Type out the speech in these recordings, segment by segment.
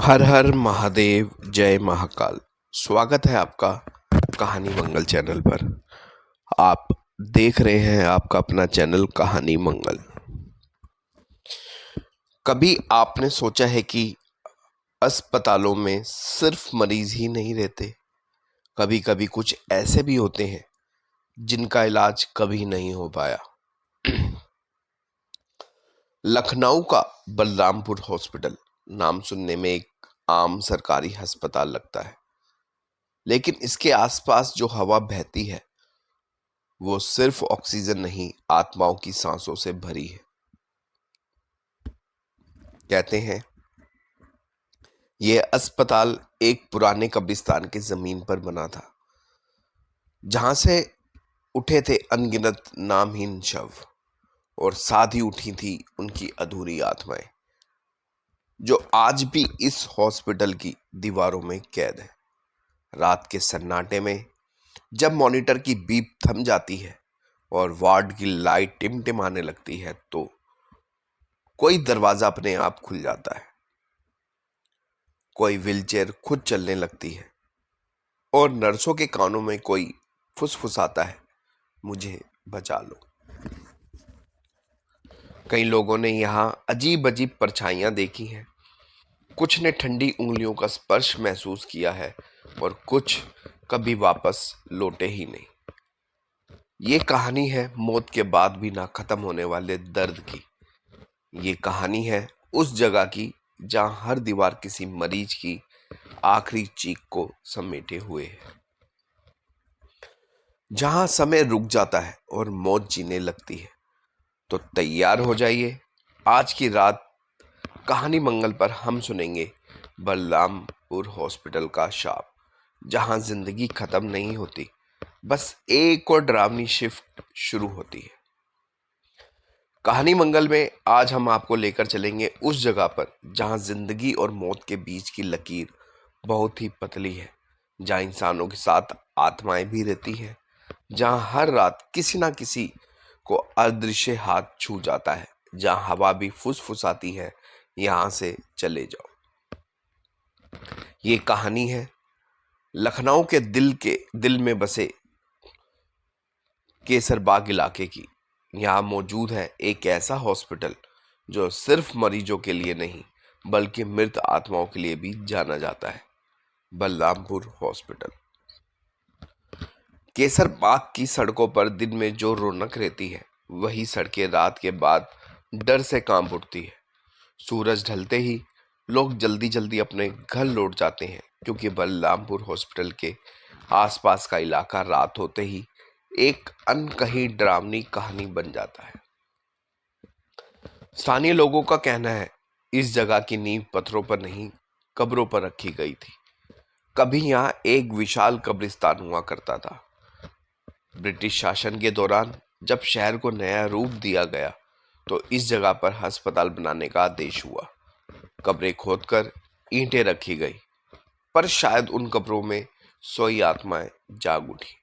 हर हर महादेव, जय महाकाल। स्वागत है आपका कहानी मंगल चैनल पर। आप देख रहे हैं आपका अपना चैनल कहानी मंगल। कभी आपने सोचा है कि अस्पतालों में सिर्फ मरीज ही नहीं रहते, कभी कभी कुछ ऐसे भी होते हैं जिनका इलाज कभी नहीं हो पाया। लखनऊ का बलरामपुर हॉस्पिटल नाम सुनने में एक आम सरकारी अस्पताल लगता है, लेकिन इसके आसपास जो हवा बहती है वो सिर्फ ऑक्सीजन नहीं, आत्माओं की सांसों से भरी है। कहते हैं ये अस्पताल एक पुराने कब्रिस्तान के जमीन पर बना था, जहां से उठे थे अनगिनत नामहीन शव और साथ ही उठी थी उनकी अधूरी आत्माएं, जो आज भी इस हॉस्पिटल की दीवारों में कैद है। रात के सन्नाटे में जब मॉनिटर की बीप थम जाती है और वार्ड की लाइट टिमटिमाने लगती है, तो कोई दरवाजा अपने आप खुल जाता है, कोई व्हीलचेयर खुद चलने लगती है और नर्सों के कानों में कोई फुसफुसाता है, मुझे बचा लो। कई लोगों ने यहाँ अजीब अजीब परछाइयां देखी हैं, कुछ ने ठंडी उंगलियों का स्पर्श महसूस किया है और कुछ कभी वापस लौटे ही नहीं। ये कहानी है मौत के बाद भी ना खत्म होने वाले दर्द की। ये कहानी है उस जगह की जहां हर दीवार किसी मरीज की आखिरी चीख को समेटे हुए है, जहां समय रुक जाता है और मौत जीने लगती है। तो तैयार हो जाइए, आज की रात कहानी मंगल पर हम सुनेंगे बलरामपुर हॉस्पिटल का शाप, जहां जिंदगी खत्म नहीं होती, बस एक और डरावनी शिफ्ट शुरू होती है। कहानी मंगल में आज हम आपको लेकर चलेंगे उस जगह पर जहां जिंदगी और मौत के बीच की लकीर बहुत ही पतली है, जहां इंसानों के साथ आत्माएं भी रहती हैं, जहां हर रात किसी ना किसी को अदृश्य हाथ छू जाता है, जहां हवा भी फुसफुसाती है, यहां से चले जाओ। ये कहानी है लखनऊ के दिल में बसे केसरबाग इलाके की। यहाँ मौजूद है एक ऐसा हॉस्पिटल जो सिर्फ मरीजों के लिए नहीं बल्कि मृत आत्माओं के लिए भी जाना जाता है, बलरामपुर हॉस्पिटल। केसरबाग की सड़कों पर दिन में जो रौनक रहती है, वही सड़कें रात के बाद डर से कांप उठती है। सूरज ढलते ही लोग जल्दी जल्दी अपने घर लौट जाते हैं, क्योंकि बलरामपुर हॉस्पिटल के आसपास का इलाका रात होते ही एक अनकही डरावनी कहानी बन जाता है। स्थानीय लोगों का कहना है इस जगह की नींव पत्थरों पर नहीं, कब्रों पर रखी गई थी। कभी यहाँ एक विशाल कब्रिस्तान हुआ करता था। ब्रिटिश शासन के दौरान जब शहर को नया रूप दिया गया, तो इस जगह पर अस्पताल बनाने का आदेश हुआ। कब्रें खोदकर ईंटें रखी गई, पर शायद उन कब्रों में सोई आत्माएं जाग उठी।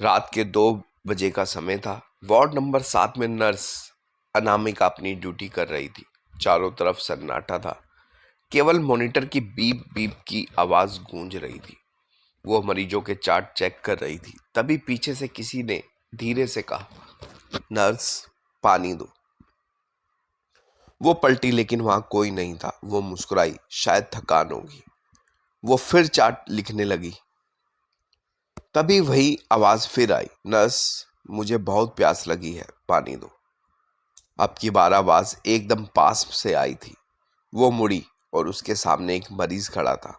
रात के 2 बजे का समय था। वार्ड नंबर 7 में नर्स अनामिका अपनी ड्यूटी कर रही थी। चारों तरफ सन्नाटा था, केवल मॉनिटर की बीप बीप की आवाज गूंज रही थी। वो मरीजों के चार्ट चेक कर रही थी। तभी पीछे से किसी ने धीरे से कहा, नर्स, पानी दो। वो पलटी, लेकिन वहां कोई नहीं था। वो मुस्कुराई, शायद थकान होगी। वो फिर चार्ट लिखने लगी। तभी वही आवाज फिर आई, नर्स, मुझे बहुत प्यास लगी है, पानी दो। अब की बार आवाज एकदम पास से आई थी। वो मुड़ी और उसके सामने एक मरीज खड़ा था,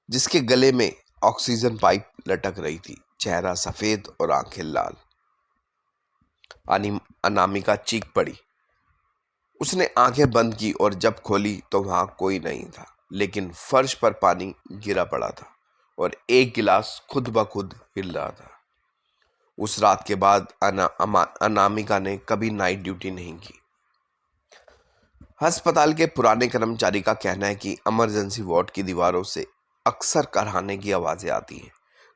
जिसके गले में ऑक्सीजन पाइप लटक रही थी। चेहरा सफेद और आंखें लाल। अनामिका चीख पड़ी। उसने आंखें बंद की और जब खोली तो वहां कोई नहीं था, लेकिन फर्श पर पानी गिरा पड़ा था और एक गिलास खुद ब खुद हिल रहा था। उस रात के बाद अनामिका ने कभी नाइट ड्यूटी नहीं की। अस्पताल के पुराने कर्मचारी का कहना है कि इमरजेंसी वार्ड की दीवारों से अक्सर कराहने की आवाजें आती हैं।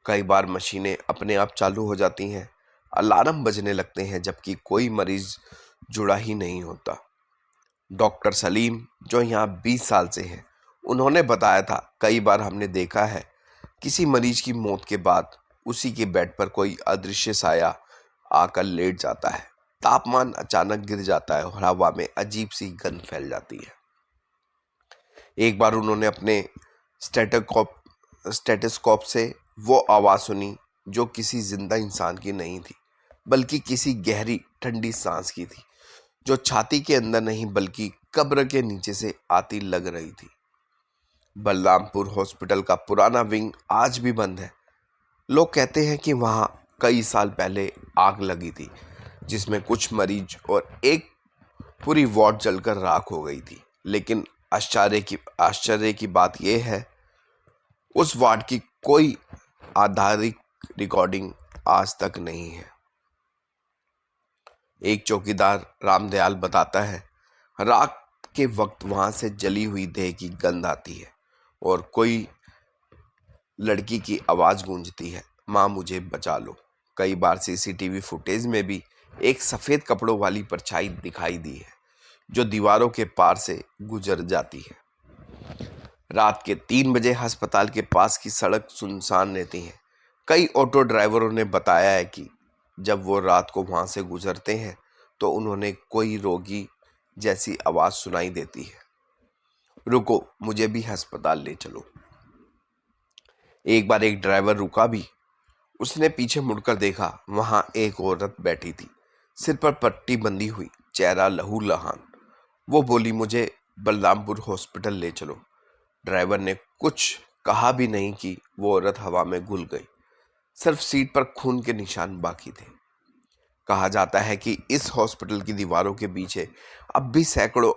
कई बार मशीनें अपने आप चालू हो जाती हैं, अलार्म बजने लगते हैं, जबकि कोई मरीज जुड़ा ही नहीं होता। डॉक्टर सलीम जो यहाँ 20 साल से हैं, उन्होंने बताया था, कई बार हमने देखा है किसी मरीज की मौत के बाद उसी के बेड पर कोई अदृश्य साया आकर लेट जाता है। तापमान अचानक गिर जाता है और हवा में अजीब सी गंध फैल जाती है। एक बार उन्होंने अपने स्टेटोस्कोप से वो आवाज़ सुनी जो किसी जिंदा इंसान की नहीं थी, बल्कि किसी गहरी ठंडी सांस की थी, जो छाती के अंदर नहीं बल्कि कब्र के नीचे से आती लग रही थी। बलरामपुर हॉस्पिटल का पुराना विंग आज भी बंद है। लोग कहते हैं कि वहां कई साल पहले आग लगी थी, जिसमें कुछ मरीज और एक पूरी वार्ड जलकर राख हो गई थी। लेकिन आश्चर्य की बात यह है, उस वार्ड की कोई आधारिक रिकॉर्डिंग आज तक नहीं है। एक चौकीदार रामदयाल बताता है, रात के वक्त वहां से जली हुई देह की गंध आती है और कोई लड़की की आवाज गूंजती है, माँ मुझे बचा लो। कई बार सीसीटीवी फुटेज में भी एक सफेद कपड़ों वाली परछाई दिखाई दी है, जो दीवारों के पार से गुजर जाती है। रात के 3 बजे अस्पताल के पास की सड़क सुनसान रहती है। कई ऑटो ड्राइवरों ने बताया है कि जब वो रात को वहां से गुजरते हैं तो उन्होंने कोई रोगी जैसी आवाज सुनाई देती है, रुको मुझे भी अस्पताल ले चलो। एक बार एक ड्राइवर रुका भी। उसने पीछे मुड़कर देखा, वहां एक औरत बैठी थी, सिर पर पट्टी बंधी हुई, चेहरा लहूलुहान। वो बोली, मुझे बलरामपुर हॉस्पिटल ले चलो। ड्राइवर ने कुछ कहा भी नहीं कि वो औरत हवा में घुल गई। सिर्फ सीट पर खून के निशान बाकी थे। कहा जाता है कि इस हॉस्पिटल की दीवारों के पीछे अब भी सैकड़ों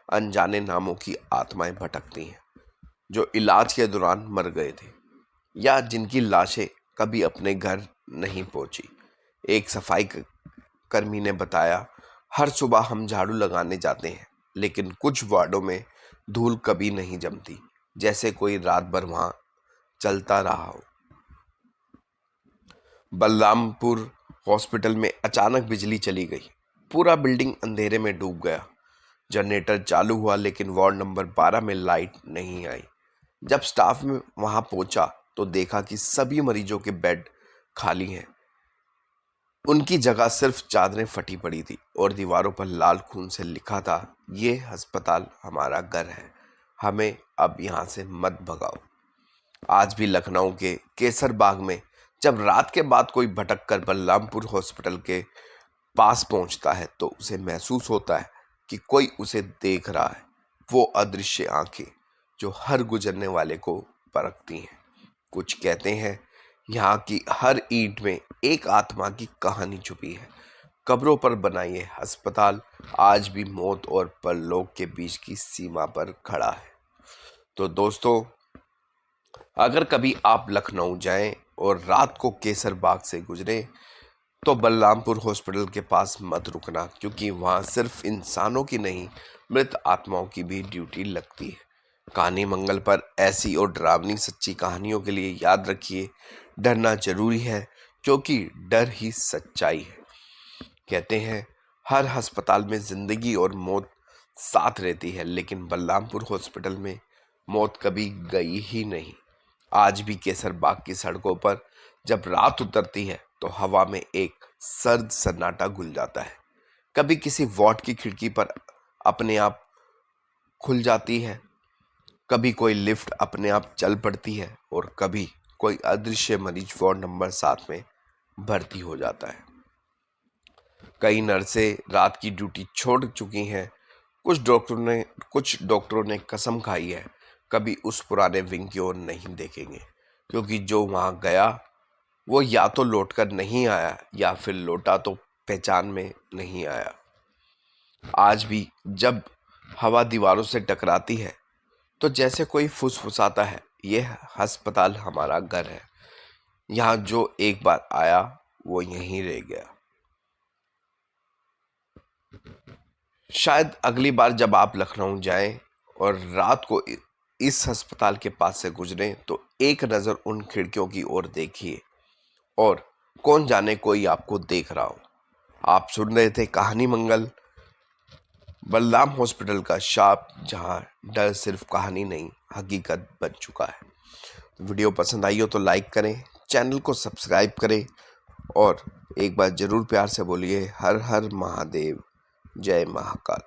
अनजाने नामों की आत्माएं भटकती हैं, जो इलाज के दौरान मर गए थे या जिनकी लाशें कभी अपने घर नहीं पहुंची। एक सफाई कर्मी ने बताया, हर सुबह हम झाड़ू लगाने जाते हैं, लेकिन कुछ वार्डों में धूल कभी नहीं जमती, जैसे कोई रात भर वहां चलता रहा हो। बलरामपुर हॉस्पिटल में अचानक बिजली चली गई। पूरा बिल्डिंग अंधेरे में डूब गया। जनरेटर चालू हुआ, लेकिन वार्ड नंबर 12 में लाइट नहीं आई। जब स्टाफ में वहां पहुंचा तो देखा कि सभी मरीजों के बेड खाली हैं। उनकी जगह सिर्फ चादरें फटी पड़ी थी और दीवारों पर लाल खून से लिखा था, ये अस्पताल हमारा घर है, हमें अब यहाँ से मत भगाओ। आज भी लखनऊ के केसर बाग में जब रात के बाद कोई भटक कर बलरामपुर हॉस्पिटल के पास पहुंचता है तो उसे महसूस होता है कि कोई उसे देख रहा है। वो अदृश्य आंखें जो हर गुजरने वाले को परखती हैं। कुछ कहते हैं यहाँ की हर ईंट में एक आत्मा की कहानी छुपी है। कब्रों पर बना ये अस्पताल आज भी मौत और परलोक के बीच की सीमा पर खड़ा है। तो दोस्तों, अगर कभी आप लखनऊ जाएं और रात को केसर बाग से गुजरें तो बलरामपुर हॉस्पिटल के पास मत रुकना, क्योंकि वहाँ सिर्फ इंसानों की नहीं, मृत आत्माओं की भी ड्यूटी लगती है। कहानी मंगल पर ऐसी और डरावनी सच्ची कहानियों के लिए याद रखिए, डरना जरूरी है, क्योंकि डर ही सच्चाई है। कहते हैं हर अस्पताल में जिंदगी और मौत साथ रहती है, लेकिन बलरामपुर हॉस्पिटल में मौत कभी गई ही नहीं। आज भी केसर बाग की सड़कों पर जब रात उतरती है तो हवा में एक सर्द सन्नाटा घुल जाता है। कभी किसी वार्ड की खिड़की पर अपने आप खुल जाती है, कभी कोई लिफ्ट अपने आप चल पड़ती है और कभी कोई अदृश्य मरीज वार्ड नंबर 7 में भर्ती हो जाता है। कई नर्सें रात की ड्यूटी छोड़ चुकी हैं। कुछ डॉक्टरों ने कसम खाई है, कभी उस पुराने विंग की ओर नहीं देखेंगे, क्योंकि जो वहां गया वो या तो लौटकर नहीं आया या फिर लौटा तो पहचान में नहीं आया। आज भी जब हवा दीवारों से टकराती है तो जैसे कोई फुसफुसाता है, यह अस्पताल हमारा घर है, यहाँ जो एक बार आया वो यहीं रह गया। शायद अगली बार जब आप लखनऊ जाएं और रात को इस अस्पताल के पास से गुजरें तो एक नज़र उन खिड़कियों की ओर देखिए, और कौन जाने कोई आपको देख रहा हो। आप सुन रहे थे कहानी मंगल। बलराम हॉस्पिटल का शाप, जहां डर सिर्फ कहानी नहीं हकीकत बन चुका है। वीडियो पसंद आई हो तो लाइक करें, चैनल को सब्सक्राइब करें और एक बार ज़रूर प्यार से बोलिए हर हर महादेव, जय महाकाल।